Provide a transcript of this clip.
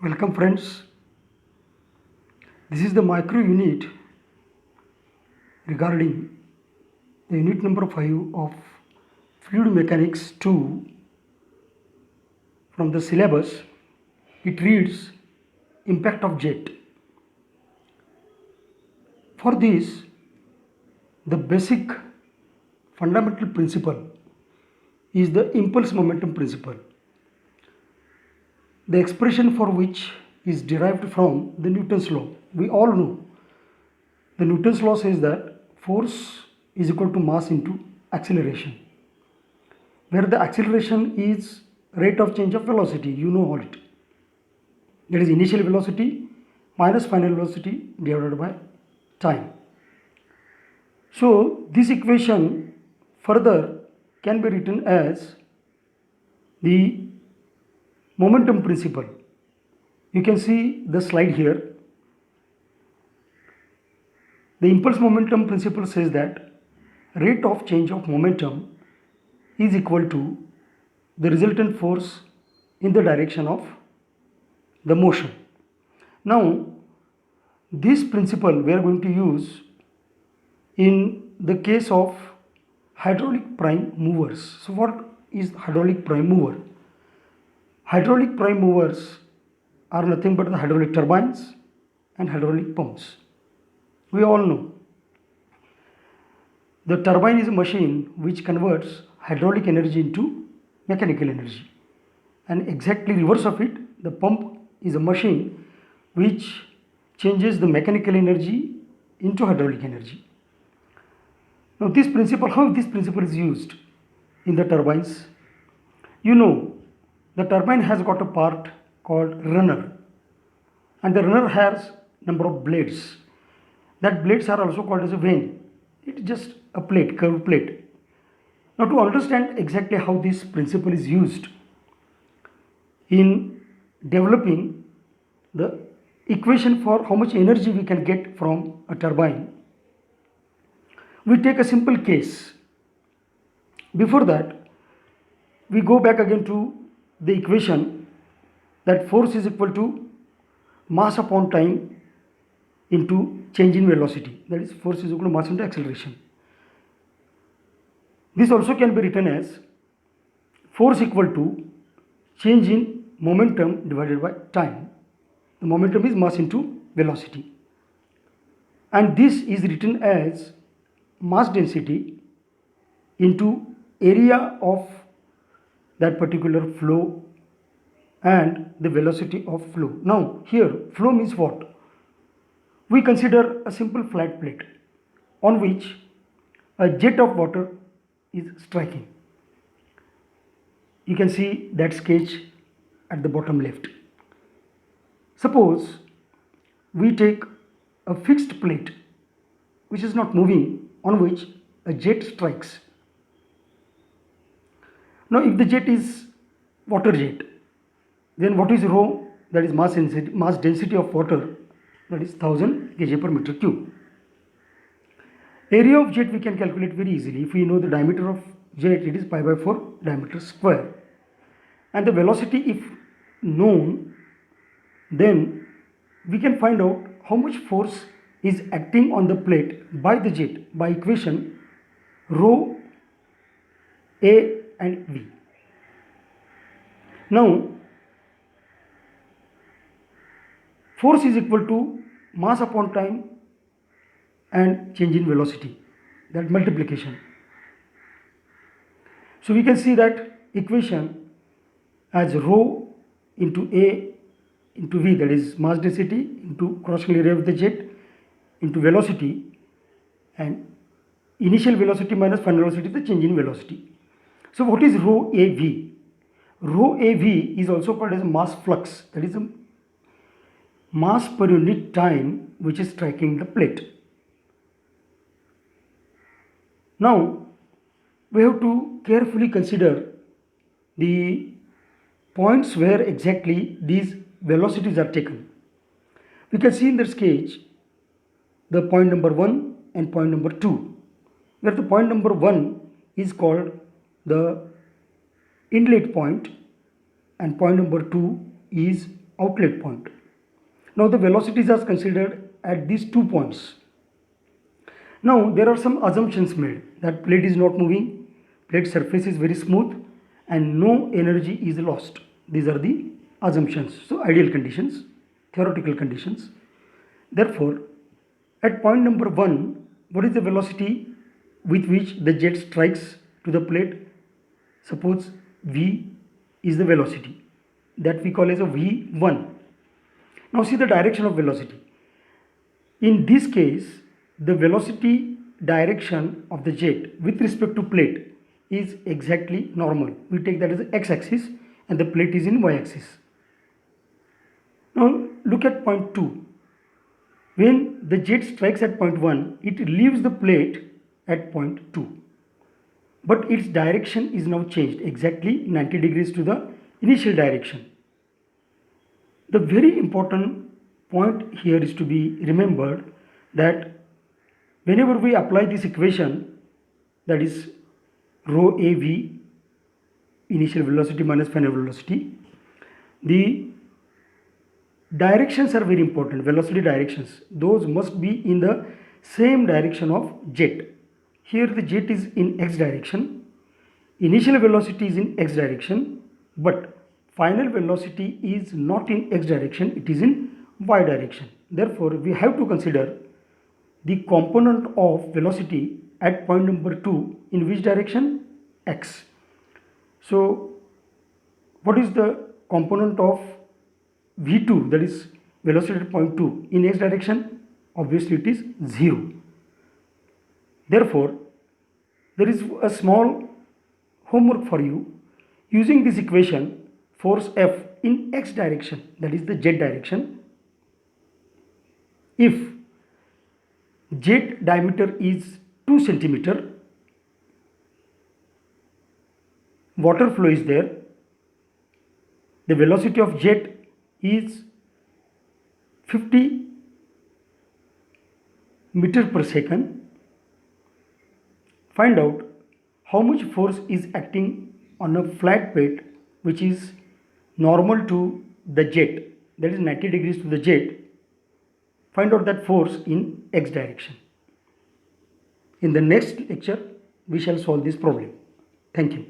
Welcome friends. This is the micro unit regarding the unit number 5 of fluid mechanics 2 from the syllabus. It reads impact of jet. For this, the basic fundamental principle is the impulse momentum principle. The expression for which is derived from the Newton's law. We all know the Newton's law says that force is equal to mass into acceleration, where the acceleration is rate of change of velocity. You know all it. That is initial velocity minus final velocity divided by time. So this equation further can be written as the momentum principle. You can see the slide here. The impulse momentum principle says that rate of change of momentum is equal to the resultant force in the direction of the motion. Now, this principle we are going to use in the case of hydraulic prime movers. So, what is hydraulic prime mover? Hydraulic prime movers are nothing but the hydraulic turbines and hydraulic pumps. We all know the turbine is a machine which converts hydraulic energy into mechanical energy, and exactly reverse of it, the pump is a machine which changes the mechanical energy into hydraulic energy. Now this principle, how this principle is used in the turbines? You know, the turbine has got a part called runner, and the runner has number of blades. That blades are also called as a vane. It is just a plate, curved plate. Now to understand exactly how this principle is used in developing the equation for how much energy we can get from a turbine, we take a simple case. Before that, we go back again to the equation that force is equal to mass upon time into change in velocity. That is, force is equal to mass into acceleration. This also can be written as force equal to change in momentum divided by time. The momentum is mass into velocity. And this is written as mass density into area of that particular flow and the velocity of flow. Now here flow means what? We consider a simple flat plate on which a jet of water is striking. You can see that sketch at the bottom left. Suppose we take a fixed plate which is not moving, on which a jet strikes. Now if the jet is water jet, then what is rho? That is mass density of water, that is 1000 kg per meter cube. Area of jet we can calculate very easily. If we know the diameter of jet, it is pi by 4 diameter square, and the velocity if known, then we can find out how much force is acting on the plate by the jet by equation rho A and V. Now force is equal to mass upon time and change in velocity, that multiplication. So we can see that equation as rho into A into V, that is mass density into cross-sectional area of the jet into velocity, and initial velocity minus final velocity is the change in velocity. So what is rho AV? Rho AV is also called as mass flux, that is a mass per unit time which is striking the plate. Now we have to carefully consider the points where exactly these velocities are taken. We can see in the sketch the point number 1 and point number 2, where the point number 1 is called the inlet point and point number 2 is outlet point. Now the velocities are considered at these 2 points. Now there are some assumptions made that plate is not moving, plate surface is very smooth and no energy is lost. These are the assumptions. So ideal conditions, theoretical conditions. Therefore, at point number 1, what is the velocity with which the jet strikes to the plate? Suppose V is the velocity that we call as a V1. Now see the direction of velocity. In this case, the velocity direction of the jet with respect to plate is exactly normal. We take that as x-axis and the plate is in y-axis. Now look at point 2. When the jet strikes at point 1, it leaves the plate at point 2. But its direction is now changed exactly 90 degrees to the initial direction. The very important point here is to be remembered that whenever we apply this equation, that is rho av, initial velocity minus final velocity, the directions are very important. Velocity directions, those must be in the same direction of jet. Here the jet is in x direction, initial velocity is in x direction, but final velocity is not in x direction, it is in y direction. Therefore, we have to consider the component of velocity at point number 2 in which direction? X. So, what is the component of V2, that is velocity at point 2 in x direction? Obviously, it is 0. Therefore, there is a small homework for you. Using this equation, force F in x direction, that is the jet direction, if jet diameter is 2 centimeter, water flow is there, the velocity of jet is 50 meter per second. Find out how much force is acting on a flat plate which is normal to the jet, that is 90 degrees to the jet. Find out that force in x direction. In the next lecture, we shall solve this problem. Thank you.